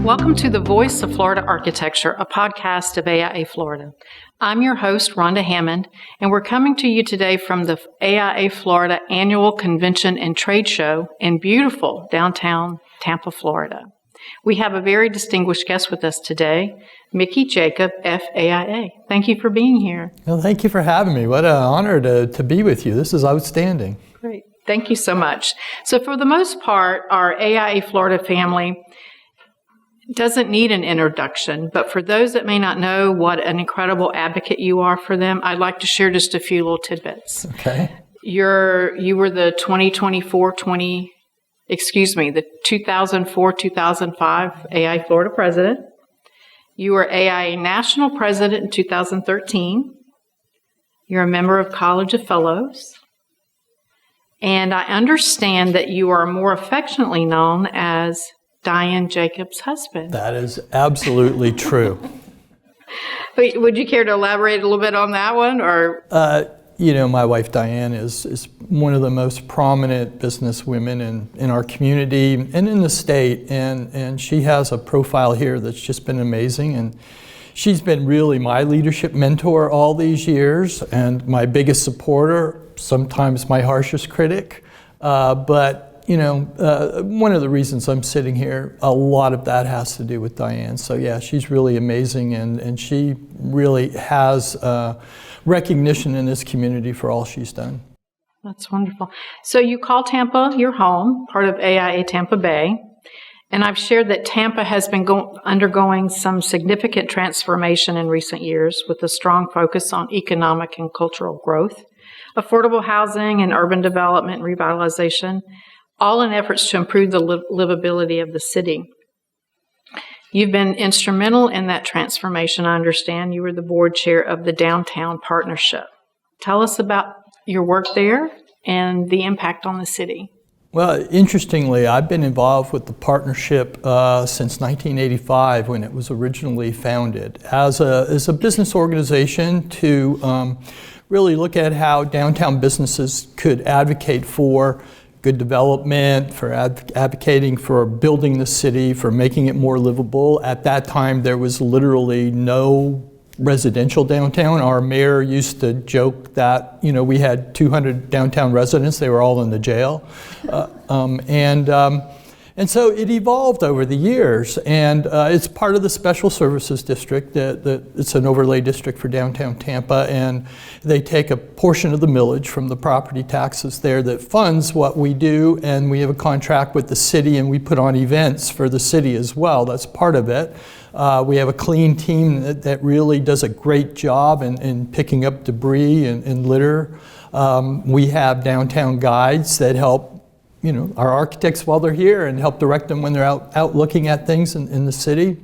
Welcome to The Voice of Florida Architecture, a podcast of AIA Florida. I'm your host, Rhonda Hammond, and we're coming to you today from the AIA Florida Annual Convention and Trade Show in beautiful downtown Tampa, Florida. We have a very distinguished guest with us today, Mickey Jacob, FAIA. Thank you for being here. Well, thank you for having me. What an honor to be with you. This is outstanding. Great. Thank you so much. So for the most part, our AIA Florida family doesn't need an introduction, but for those that may not know what an incredible advocate you are for them, I'd like to share just a few little tidbits. Okay. You were the 2004-2005 AIA Florida president. You were AIA National President in 2013. You're a member of College of Fellows. And I understand that you are more affectionately known as Diane Jacobs' husband. That is absolutely true. Would you care to elaborate a little bit on that one? Or my wife Diane is one of the most prominent business women in our community and in the state, and she has a profile here that's just been amazing. And she's been really my leadership mentor all these years and my biggest supporter, sometimes my harshest critic. But one of the reasons I'm sitting here, a lot of that has to do with Diane. So yeah, she's really amazing, and she really has recognition in this community for all she's done. That's wonderful. So you call Tampa your home, part of AIA Tampa Bay, and I've shared that Tampa has been undergoing some significant transformation in recent years with a strong focus on economic and cultural growth, affordable housing and urban development and revitalization, all in efforts to improve the livability of the city. You've been instrumental in that transformation, I understand. You were the board chair of the Downtown Partnership. Tell us about your work there and the impact on the city. Well, interestingly, I've been involved with the partnership since 1985 when it was originally founded as a business organization to really look at how downtown businesses could advocate for good development, for advocating for building the city, for making it more livable. At that time, there was literally no residential downtown. Our mayor used to joke that, we had 200 downtown residents. They were all in the jail. And so it evolved over the years, and it's part of the Special Services District. It's an overlay district for downtown Tampa, and they take a portion of the millage from the property taxes there that funds what we do, and we have a contract with the city, and we put on events for the city as well. That's part of it. We have a clean team that really does a great job in picking up debris and litter. We have downtown guides that help our architects while they're here and help direct them when they're out looking at things in the city.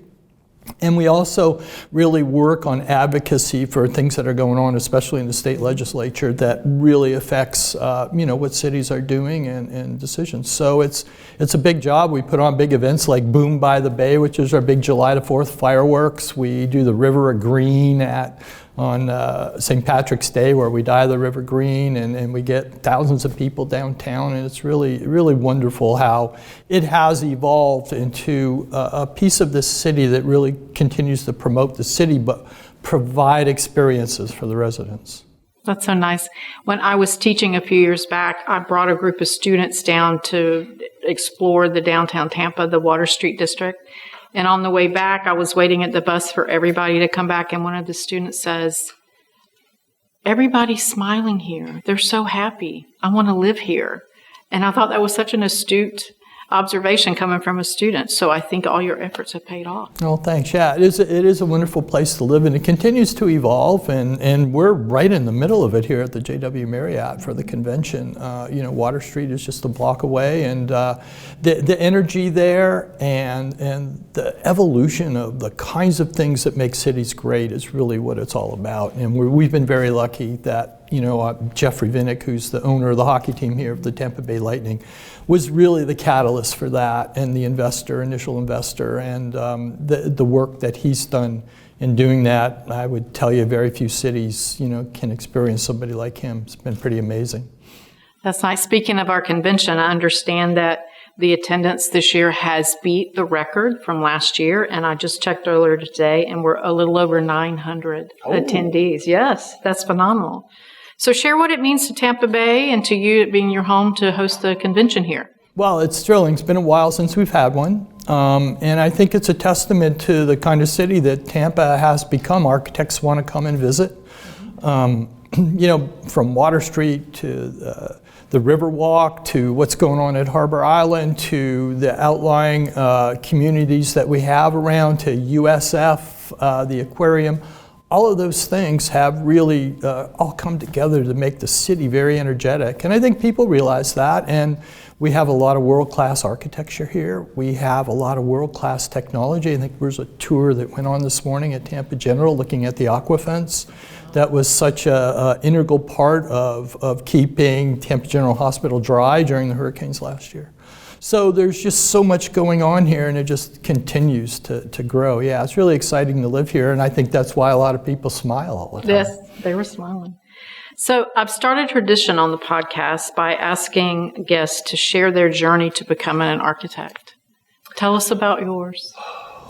And we also really work on advocacy for things that are going on, especially in the state legislature, that really affects what cities are doing and decisions. So it's a big job. We put on big events like Boom by the Bay, which is our big July the 4th fireworks. We do the River of Green on St. Patrick's Day, where we dye the river green, and we get thousands of people downtown, and it's really, really wonderful how it has evolved into a piece of this city that really continues to promote the city, but provide experiences for the residents. That's so nice. When I was teaching a few years back, I brought a group of students down to explore the downtown Tampa, the Water Street district. And on the way back, I was waiting at the bus for everybody to come back, and one of the students says, "Everybody's smiling here. They're so happy. I want to live here." And I thought that was such an astute observation coming from a student. So I think all your efforts have paid off. Oh, thanks. Yeah, it is a wonderful place to live, and it continues to evolve, and we're right in the middle of it here at the JW Marriott for the convention. Water Street is just a block away, and the energy there and the evolution of the kinds of things that make cities great is really what it's all about. And we've been very lucky that Jeffrey Vinnick, who's the owner of the hockey team here of the Tampa Bay Lightning, was really the catalyst for that, and the initial investor, and the work that he's done in doing that. I would tell you very few cities, can experience somebody like him. It's been pretty amazing. That's nice. Speaking of our convention, I understand that The attendance this year has beat the record from last year, and I just checked earlier today, and we're a little over 900 attendees. Yes, that's phenomenal. So share what it means to Tampa Bay and to you it being your home to host the convention here. Well, it's thrilling. It's been a while since we've had one. And I think it's a testament to the kind of city that Tampa has become. Architects want to come and visit. From Water Street to the Riverwalk to what's going on at Harbor Island to the outlying communities that we have around to USF, the aquarium. All of those things have really all come together to make the city very energetic. And I think people realize that. And we have a lot of world-class architecture here. We have a lot of world-class technology. I think there was a tour that went on this morning at Tampa General looking at the aquafence. That was such an integral part of keeping Tampa General Hospital dry during the hurricanes last year. So there's just so much going on here, and it just continues to grow. Yeah, it's really exciting to live here, and I think that's why a lot of people smile all the time. Yes, they were smiling. So I've started a tradition on the podcast by asking guests to share their journey to becoming an architect. Tell us about yours.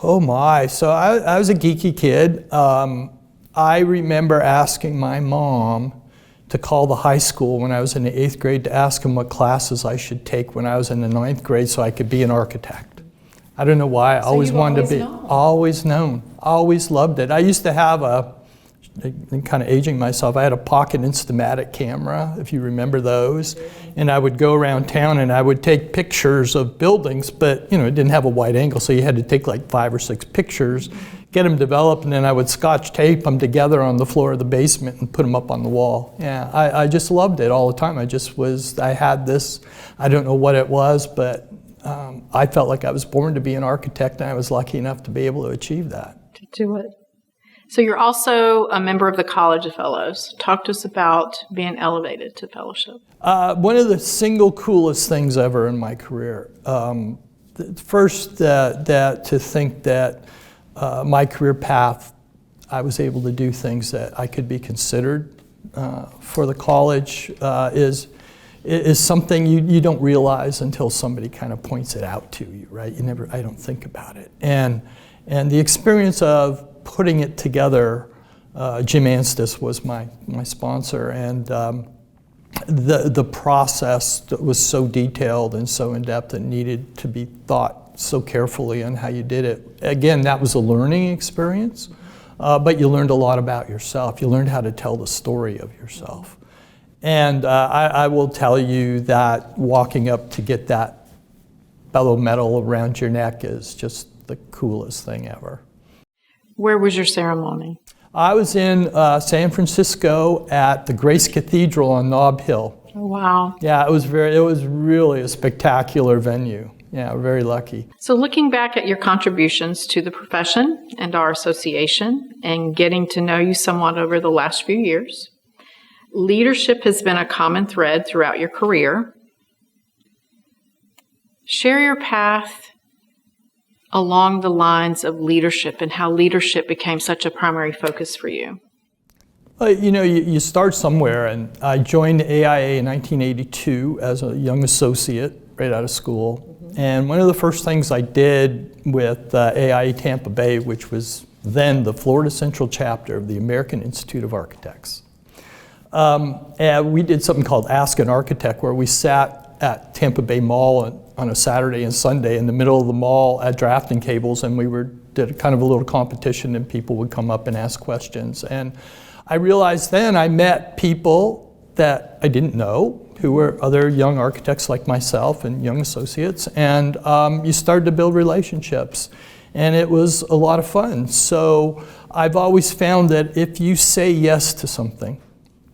Oh my, so I was a geeky kid. I remember asking my mom to call the high school when I was in the 8th grade to ask them what classes I should take when I was in the 9th grade so I could be an architect. I don't know why, I always wanted to be. Always known, always loved it. I used to have I'm kind of aging myself, I had a pocket Instamatic camera, if you remember those, and I would go around town and I would take pictures of buildings, but it didn't have a wide angle, so you had to take like 5 or 6 pictures, get them developed, and then I would Scotch tape them together on the floor of the basement and put them up on the wall. Yeah, I just loved it all the time. I had this, I don't know what it was, but I felt like I was born to be an architect, and I was lucky enough to be able to achieve that. To do it. So you're also a member of the College of Fellows. Talk to us about being elevated to fellowship. One of the single coolest things ever in my career. First, to think that my career path, I was able to do things that I could be considered for the college is something you don't realize until somebody kind of points it out to you, right? I don't think about it. And the experience of putting it together, Jim Anstis was my sponsor, and the process was so detailed and so in-depth and needed to be thought so carefully on how you did it. Again, that was a learning experience, but you learned a lot about yourself. You learned how to tell the story of yourself. And I will tell you that walking up to get that bellow medal around your neck is just the coolest thing ever. Where was your ceremony? I was in San Francisco at the Grace Cathedral on Nob Hill. Oh, wow. Yeah, it was really a spectacular venue. Yeah, we're very lucky. So looking back at your contributions to the profession and our association and getting to know you somewhat over the last few years, leadership has been a common thread throughout your career. Share your path along the lines of leadership and how leadership became such a primary focus for you. You start somewhere, and I joined AIA in 1982 as a young associate right out of school. And one of the first things I did with AIA Tampa Bay, which was then the Florida Central chapter of the American Institute of Architects, and we did something called Ask an Architect, where we sat at Tampa Bay Mall on a Saturday and Sunday in the middle of the mall at drafting tables, and did kind of a little competition, and people would come up and ask questions. And I realized then I met people that I didn't know, who were other young architects like myself and young associates, and you started to build relationships, and it was a lot of fun. So I've always found that if you say yes to something,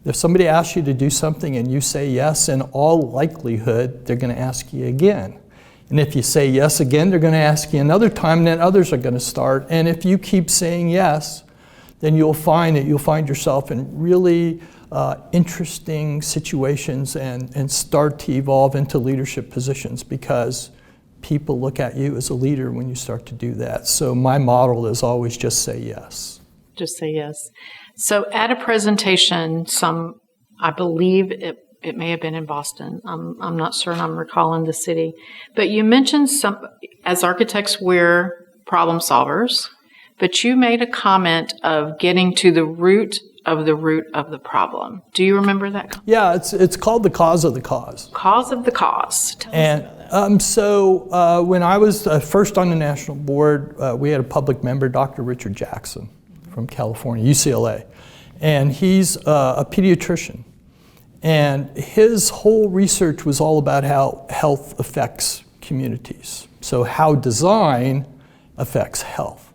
if somebody asks you to do something and you say yes, in all likelihood, they're going to ask you again. And if you say yes again, they're going to ask you another time, and then others are going to start. And if you keep saying yes, then you'll find yourself in really interesting situations and start to evolve into leadership positions, because people look at you as a leader when you start to do that. So my model is always just say yes. Just say yes. So at a presentation, I believe it it may have been in Boston. I'm not certain I'm recalling the city. But you mentioned as architects, we're problem solvers, but you made a comment of getting to the root of the problem. Do you remember that? Yeah, it's called the cause of the cause. Cause of the cause. Tell us about that. So when I was first on the national board, we had a public member, Dr. Richard Jackson from California, UCLA. And he's a pediatrician. And his whole research was all about how health affects communities. So how design affects health.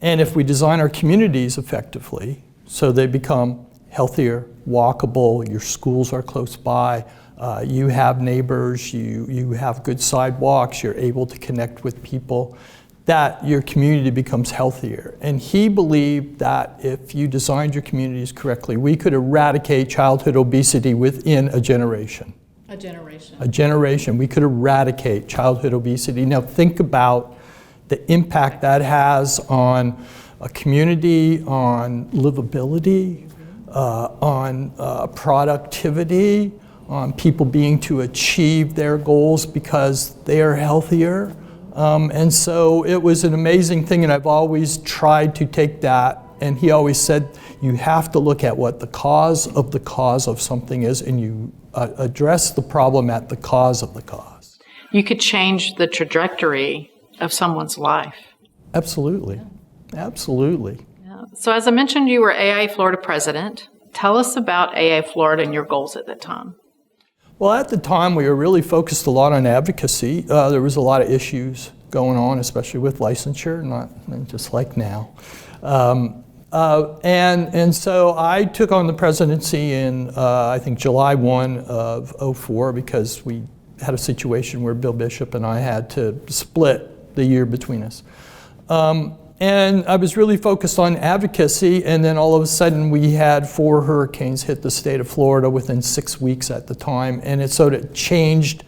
And if we design our communities effectively, so they become healthier, walkable, your schools are close by, you have neighbors, you have good sidewalks, you're able to connect with people, that your community becomes healthier. And he believed that if you designed your communities correctly, we could eradicate childhood obesity within a generation. A generation. A generation. We could eradicate childhood obesity. Now think about the impact that has on a community, on livability, on productivity, on people being to achieve their goals because they are healthier. And so it was an amazing thing, and I've always tried to take that, and he always said, you have to look at what the cause of something is, and you address the problem at the cause of the cause. You could change the trajectory of someone's life. Absolutely. Absolutely. Yeah. So as I mentioned, you were AIA Florida president. Tell us about AIA Florida and your goals at that time. Well, at the time, we were really focused a lot on advocacy. There was a lot of issues going on, especially with licensure, not just like now. And so I took on the presidency in, I think, July 1 of '04, because we had a situation where Bill Bishop and I had to split the year between us. And I was really focused on advocacy, and then all of a sudden we had 4 hurricanes hit the state of Florida within 6 weeks at the time, and it sort of changed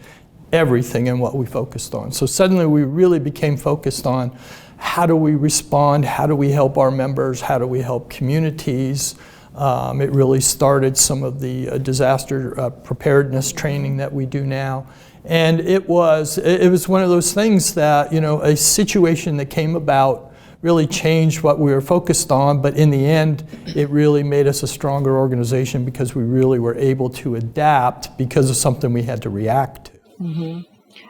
everything in what we focused on. So suddenly we really became focused on how do we respond, how do we help our members, how do we help communities. It really started some of the disaster preparedness training that we do now. And it was one of those things that, you know, a situation that came about really changed what we were focused on, but in the end, it really made us a stronger organization because we really were able to adapt because of something we had to react to. Mm-hmm.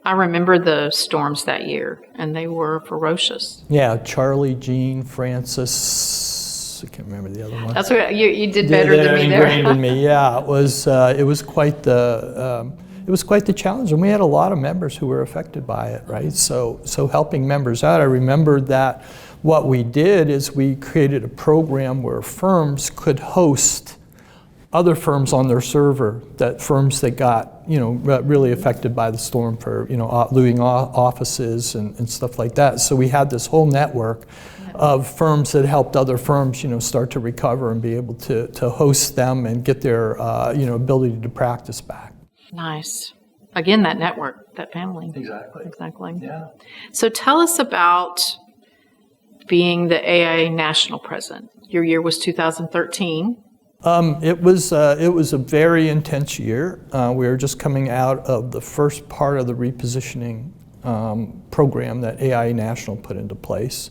I remember the storms that year, and they were ferocious. Yeah, Charlie, Jean, Francis, I can't remember the other one. That's what you did better than me there. Ingrained in me, yeah. It was quite the challenge, and we had a lot of members who were affected by it, right? So helping members out, I remember that what we did is we created a program where firms could host other firms on their server, that firms that got, you know, really affected by the storm, for, you know, losing offices and stuff like that. So we had this whole network of firms that helped other firms, you know, start to recover and be able to host them and get their, you know, ability to practice back. Nice. Again, that network, that family. Exactly. Yeah. So tell us about being the AIA national president. Your year was 2013. It was a very intense year. We were just coming out of the first part of the repositioning program that AIA National put into place.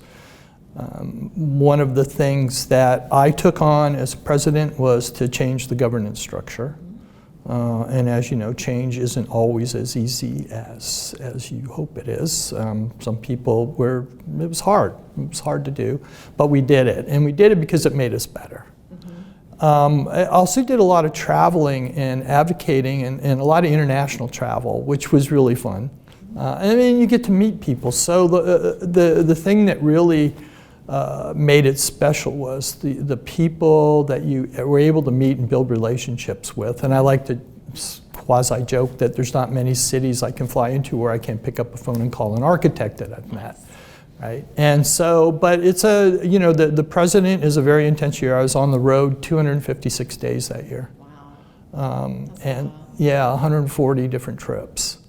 One of the things that I took on as president was to change the governance structure. And as you know, change isn't always as easy as you hope it is. Some people it was hard. It was hard to do, but we did it. And we did it because it made us better. I also did a lot of traveling and advocating and a lot of international travel, which was really fun. And then you get to meet people. So the thing that really made it special was the people that you were able to meet and build relationships with. And I like to quasi-joke that there's not many cities I can fly into where I can't pick up a phone and call an architect that I've met. Right? And so, but it's you know, the president is a very intense year. I was on the road 256 days that year. Wow. And yeah, 140 different trips.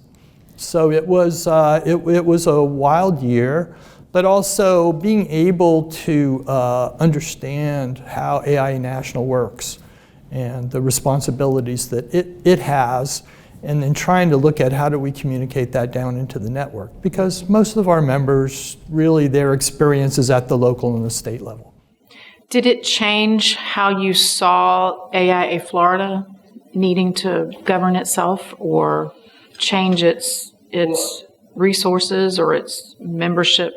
So it was a wild year, but also being able to understand how AIA National works and the responsibilities that it has, and then trying to look at how do we communicate that down into the network. Because most of our members, really their experience is at the local and the state level. Did it change how you saw AIA Florida needing to govern itself or change its resources or its membership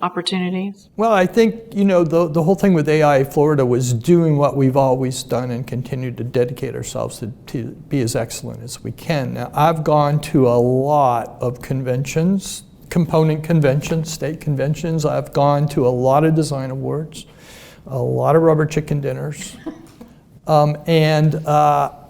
opportunities? Well, I think, the whole thing with AIA Florida was doing what we've always done and continue to dedicate ourselves to be as excellent as we can. Now, I've gone to a lot of conventions, component conventions, state conventions. I've gone to a lot of design awards, a lot of rubber chicken dinners.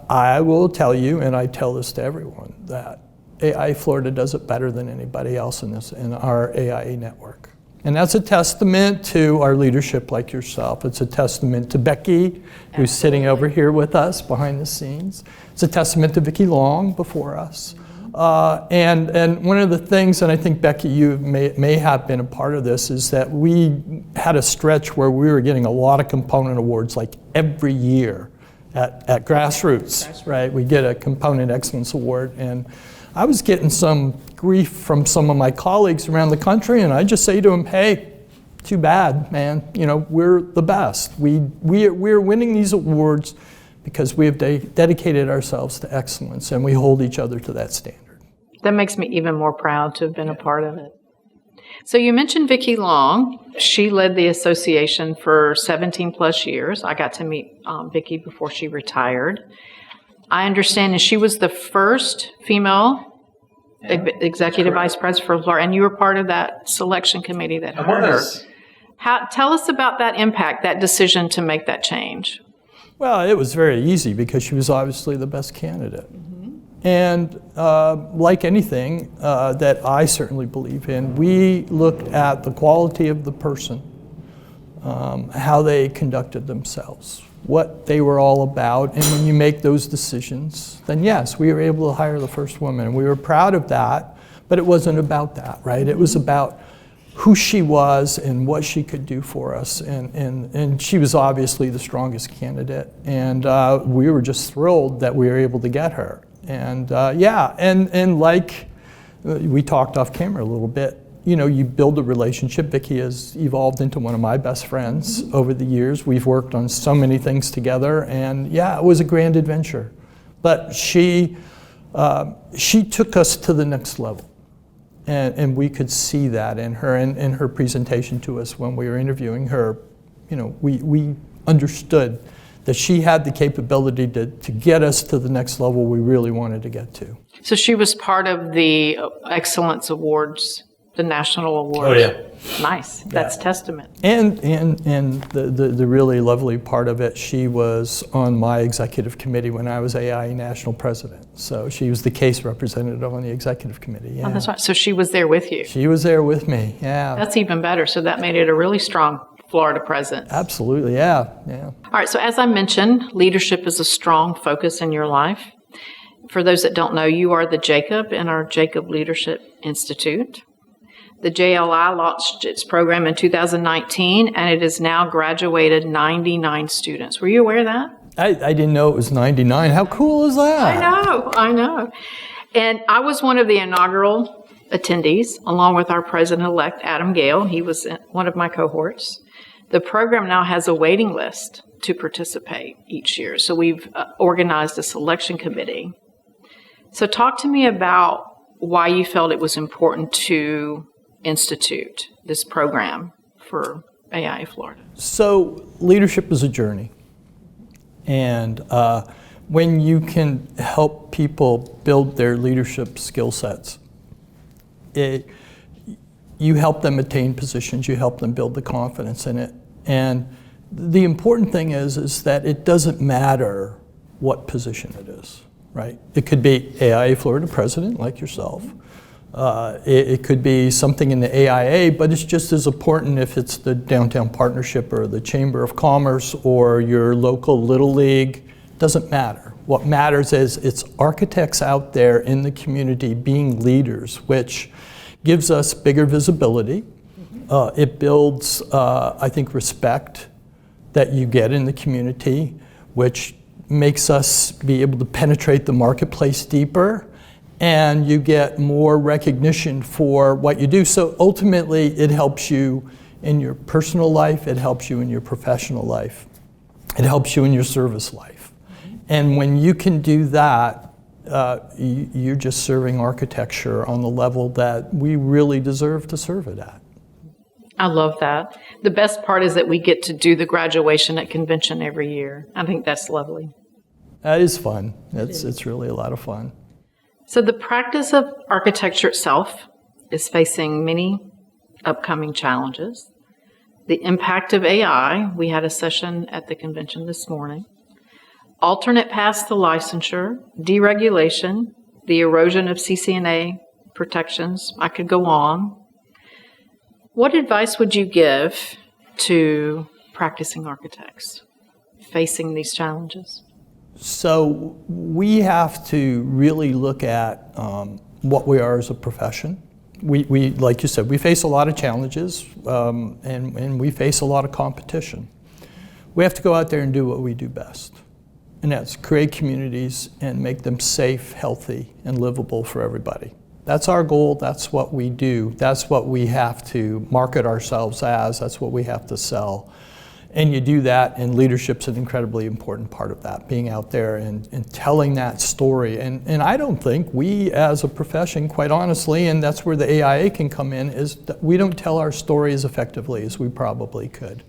I will tell you, and I tell this to everyone, that AIA Florida does it better than anybody else in our AIA network. And that's a testament to our leadership like yourself. It's a testament to Becky, who's sitting over here with us behind the scenes. It's a testament to Vicki Long before us. And one of the things, and I think Becky, you may have been a part of this, is that we had a stretch where we were getting a lot of component awards like every year at Grassroots, right? We get a Component Excellence Award, and I was getting some grief from some of my colleagues around the country, and I just say to them, hey, too bad, man. We're the best. We're winning these awards because we have dedicated ourselves to excellence, and we hold each other to that standard. That makes me even more proud to have been a part of it. So you mentioned Vicki Long. She led the association for 17 plus years. I got to meet Vicki before she retired. I understand that she was the first female executive vice president for Florida, and you were part of that selection committee that hired her. Tell us about that impact, that decision to make that change. Well, it was very easy because she was obviously the best candidate. And like anything that I certainly believe in, we looked at the quality of the person, how they conducted themselves, what they were all about, and when you make those decisions, then yes, we were able to hire the first woman, and we were proud of that, but it wasn't about that, right? It was about who she was and what she could do for us, and she was obviously the strongest candidate, and we were just thrilled that we were able to get her. And and like we talked off camera a little bit, you build a relationship. Vicki has evolved into one of my best friends over the years. We've worked on so many things together, and it was a grand adventure. But she took us to the next level, and we could see that in her, and in her presentation to us when we were interviewing her. We understood that she had the capability to get us to the next level we really wanted to get to. So she was part of the Excellence Awards, the national awards. Oh, yeah. Nice. That's testament. And the really lovely part of it, she was on my executive committee when I was AIA national president. So she was the case representative on the executive committee. Yeah. Oh, that's right. So she was there with you. She was there with me, yeah. That's even better. So that made it a really strong Florida presence. Absolutely, yeah. All right, so as I mentioned, leadership is a strong focus in your life. For those that don't know, you are the Jacob in our Jacob Leadership Institute. The JLI launched its program in 2019, and it has now graduated 99 students. Were you aware of that? I didn't know it was 99. How cool is that? I know. And I was one of the inaugural attendees, along with our president-elect, Adam Gale. He was one of my cohorts. The program now has a waiting list to participate each year. So we've organized a selection committee. So talk to me about why you felt it was important to institute this program for AIA Florida. So leadership is a journey. And when you can help people build their leadership skill sets, you help them attain positions, you help them build the confidence in it. And the important thing is that it doesn't matter what position it is, right? It could be AIA Florida president, like yourself. It could be something in the AIA, but it's just as important if it's the Downtown Partnership or the Chamber of Commerce or your local Little League. Doesn't matter. What matters is it's architects out there in the community being leaders, which gives us bigger visibility. It builds, I think, respect that you get in the community, which makes us be able to penetrate the marketplace deeper, and you get more recognition for what you do. So ultimately, it helps you in your personal life, it helps you in your professional life, it helps you in your service life. And when you can do that, you're just serving architecture on the level that we really deserve to serve it at. I love that. The best part is that we get to do the graduation at convention every year. I think that's lovely. That is fun. It's really a lot of fun. So the practice of architecture itself is facing many upcoming challenges. The impact of AI, we had a session at the convention this morning. Alternate paths to licensure, deregulation, the erosion of CCNA protections. I could go on. What advice would you give to practicing architects facing these challenges? So we have to really look at what we are as a profession. We like you said, we face a lot of challenges and we face a lot of competition. We have to go out there and do what we do best. And that's create communities and make them safe, healthy, and livable for everybody. That's our goal, that's what we do, that's what we have to market ourselves as, that's what we have to sell. And you do that, and leadership's an incredibly important part of that, being out there and telling that story. And I don't think we as a profession, quite honestly, and that's where the AIA can come in, is that we don't tell our story as effectively as we probably could.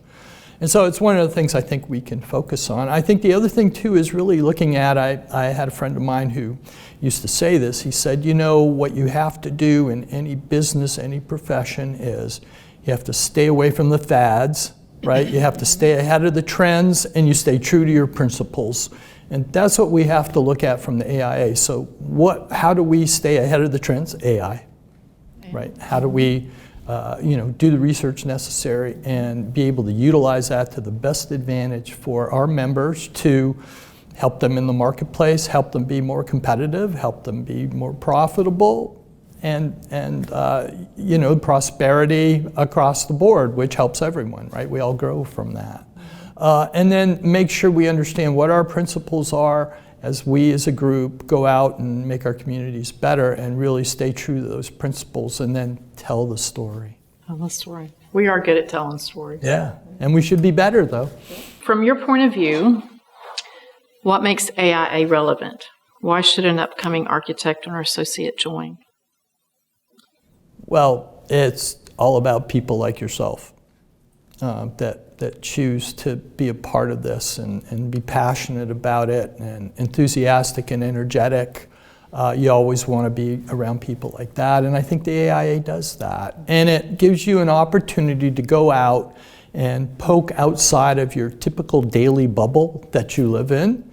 And so it's one of the things I think we can focus on. I think the other thing too is really looking at, I had a friend of mine who used to say this, he said, you know, what you have to do in any business, any profession is you have to stay away from the fads, right? You have to stay ahead of the trends and you stay true to your principles. And that's what we have to look at from the AIA. So how do we stay ahead of the trends? AI, right? How do we do the research necessary and be able to utilize that to the best advantage for our members to help them in the marketplace, help them be more competitive, help them be more profitable, and prosperity across the board, which helps everyone, right? We all grow from that. And then make sure we understand what our principles are as we as a group go out and make our communities better and really stay true to those principles and then tell the story. Tell the story. We are good at telling stories. Yeah, and we should be better though. From your point of view, what makes AIA relevant? Why should an upcoming architect or associate join? Well, it's all about people like yourself that choose to be a part of this and be passionate about it and enthusiastic and energetic. You always want to be around people like that, and I think the AIA does that. And it gives you an opportunity to go out and poke outside of your typical daily bubble that you live in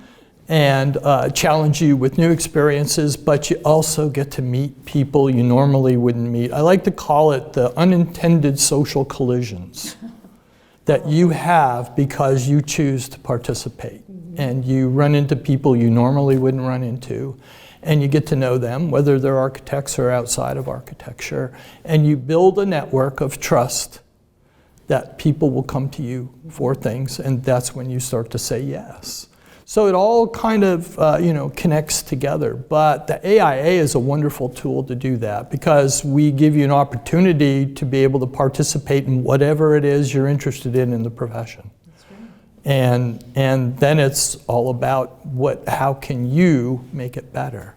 and challenge you with new experiences, but you also get to meet people you normally wouldn't meet. I like to call it the unintended social collisions that you have because you choose to participate. And you run into people you normally wouldn't run into, and you get to know them, whether they're architects or outside of architecture, and you build a network of trust that people will come to you for things, and that's when you start to say yes. So it all kind of connects together, but the AIA is a wonderful tool to do that because we give you an opportunity to be able to participate in whatever it is you're interested in the profession. That's right. And then it's all about how can you make it better.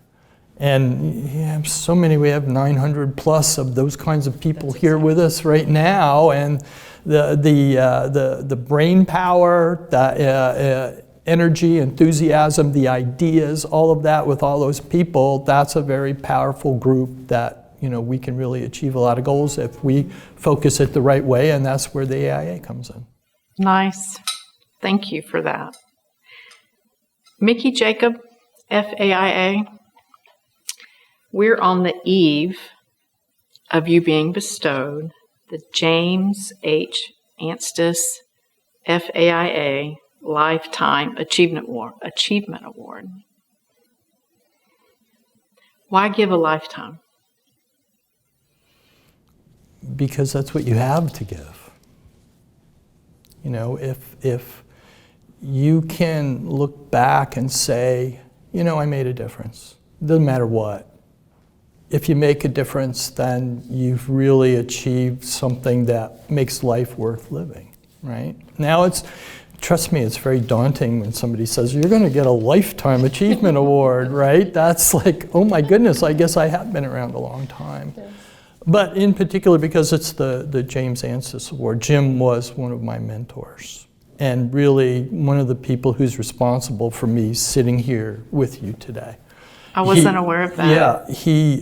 And so many, we have 900 plus of those kinds of people here with us right now, and the brain power, the energy, enthusiasm, the ideas, all of that with all those people, that's a very powerful group that we can really achieve a lot of goals if we focus it the right way, and that's where the AIA comes in. Nice. Thank you for that. Mickey Jacob, FAIA, we're on the eve of you being bestowed the James H. Anstis FAIA Lifetime Achievement Award. Why give a lifetime? Because that's what you have to give. If you can look back and say, you know, I made a difference. It doesn't matter what. If you make a difference, then you've really achieved something that makes life worth living, right? Now trust me, it's very daunting when somebody says, you're going to get a Lifetime Achievement Award, right? That's like, oh my goodness, I guess I have been around a long time. Yes. But in particular, because it's the James Anstis Award, Jim was one of my mentors, and really one of the people who's responsible for me sitting here with you today. I wasn't aware of that. Yeah, he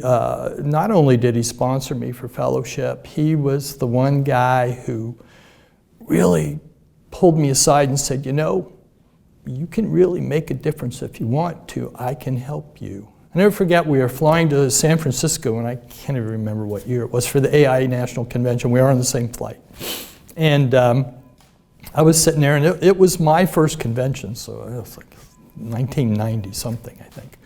not only did he sponsor me for fellowship, he was the one guy who really pulled me aside and said, you know, you can really make a difference if you want to. I can help you. I never forget, we were flying to San Francisco, and I can't even remember what year it was, for the AI National Convention. We were on the same flight. And I was sitting there, and it was my first convention, so it was like 1990 something, I think.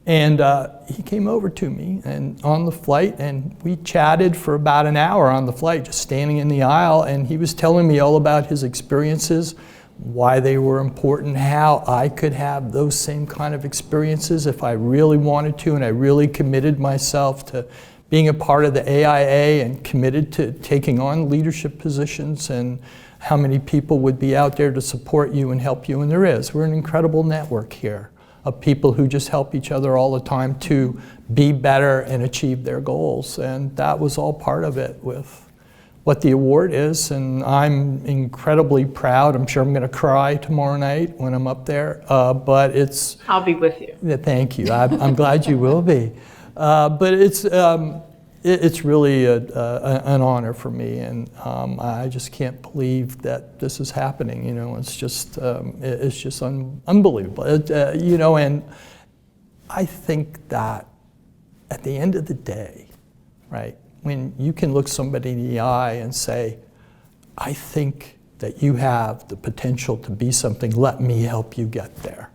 And he came over to me and on the flight, and we chatted for about an hour on the flight, just standing in the aisle, and he was telling me all about his experiences, why they were important, how I could have those same kind of experiences if I really wanted to, and I really committed myself to being a part of the AIA and committed to taking on leadership positions, and how many people would be out there to support you and help you, and there is. We're an incredible network here of people who just help each other all the time to be better and achieve their goals. And that was all part of it with what the award is. And I'm incredibly proud. I'm sure I'm gonna cry tomorrow night when I'm up there, but it's... I'll be with you. Thank you, I'm glad you will be. But it's really an honor for me, and I just can't believe that this is happening. You know, it's just unbelievable. You know, and I think that at the end of the day, right, when you can look somebody in the eye and say, I think that you have the potential to be something, let me help you get there.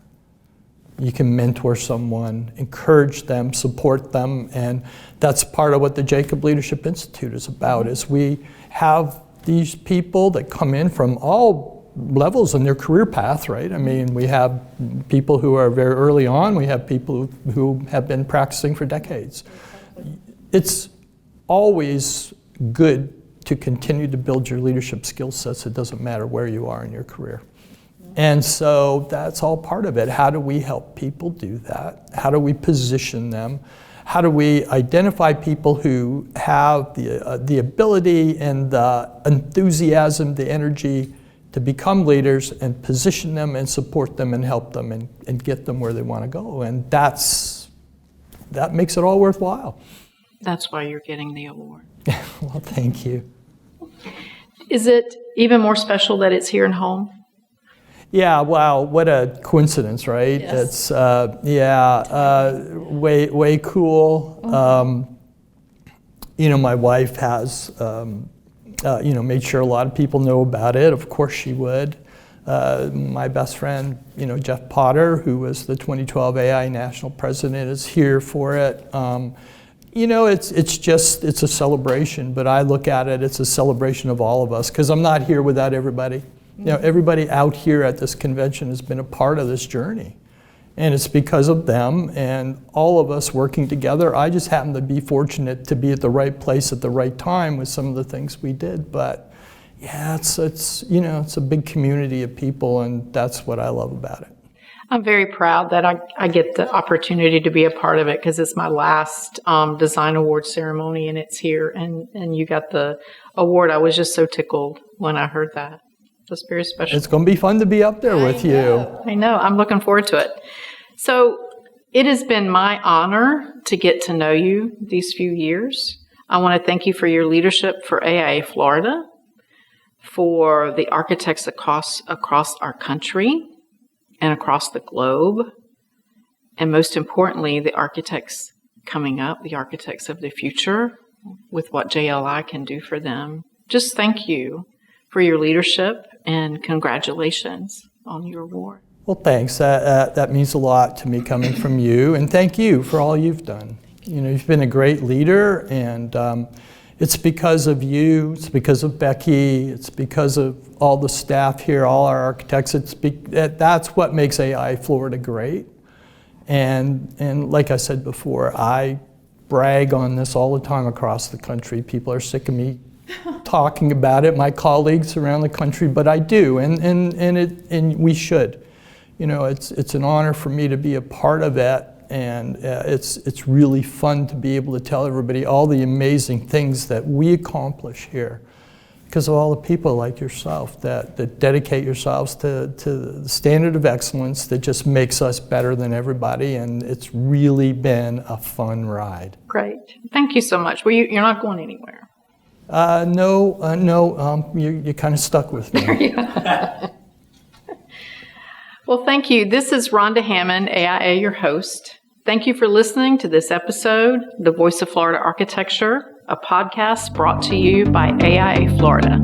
You can mentor someone, encourage them, support them, and that's part of what the Jacob Leadership Institute is about, is we have these people that come in from all levels in their career path, right? I mean, we have people who are very early on, we have people who have been practicing for decades. It's always good to continue to build your leadership skill sets. It doesn't matter where you are in your career. And so that's all part of it. How do we help people do that? How do we position them? How do we identify people who have the ability and the enthusiasm, the energy to become leaders, and position them and support them and help them and get them where they want to go? And that makes it all worthwhile. That's why you're getting the award. Well, thank you. Is it even more special that it's here in home? Yeah, wow, what a coincidence, right? Yes. It's, way cool. Mm-hmm. You know, my wife has, you know, made sure a lot of people know about it. Of course she would. My best friend, you know, Jeff Potter, who was the 2012 AI National President, is here for it. You know, it's a celebration, but I look at it, it's a celebration of all of us, because I'm not here without everybody. You know, everybody out here at this convention has been a part of this journey, and it's because of them and all of us working together. I just happen to be fortunate to be at the right place at the right time with some of the things we did. But yeah, it's you know, it's a big community of people, and that's what I love about it. I'm very proud that I get the opportunity to be a part of it, because it's my last design award ceremony, and it's here, and you got the award. I was just so tickled when I heard that. It's very special. It's going to be fun to be up there with you. I know. I'm looking forward to it. So it has been my honor to get to know you these few years. I want to thank you for your leadership for AIA Florida, for the architects across our country and across the globe, and most importantly, the architects coming up, the architects of the future, with what JLI can do for them. Just thank you for your leadership, and congratulations on your award. Well, thanks. That means a lot to me coming from you, and thank you for all you've done. You know, you've been a great leader, and It's because of you, it's because of Becky, it's because of all the staff here, all our architects. That's what makes AI Florida great. And like I said before, I brag on this all the time across the country. People are sick of me talking about it, my colleagues around the country, but I do, and we should. You know, it's an honor for me to be a part of it, and it's really fun to be able to tell everybody all the amazing things that we accomplish here because of all the people like yourself that dedicate yourselves to the standard of excellence that just makes us better than everybody, and it's really been a fun ride. Great. Thank you so much. Well, you're not going anywhere. No, you kind of stuck with me. Well, thank you. This is Rhonda Hammond, AIA, your host. Thank you for listening to this episode, The Voice of Florida Architecture, a podcast brought to you by AIA Florida.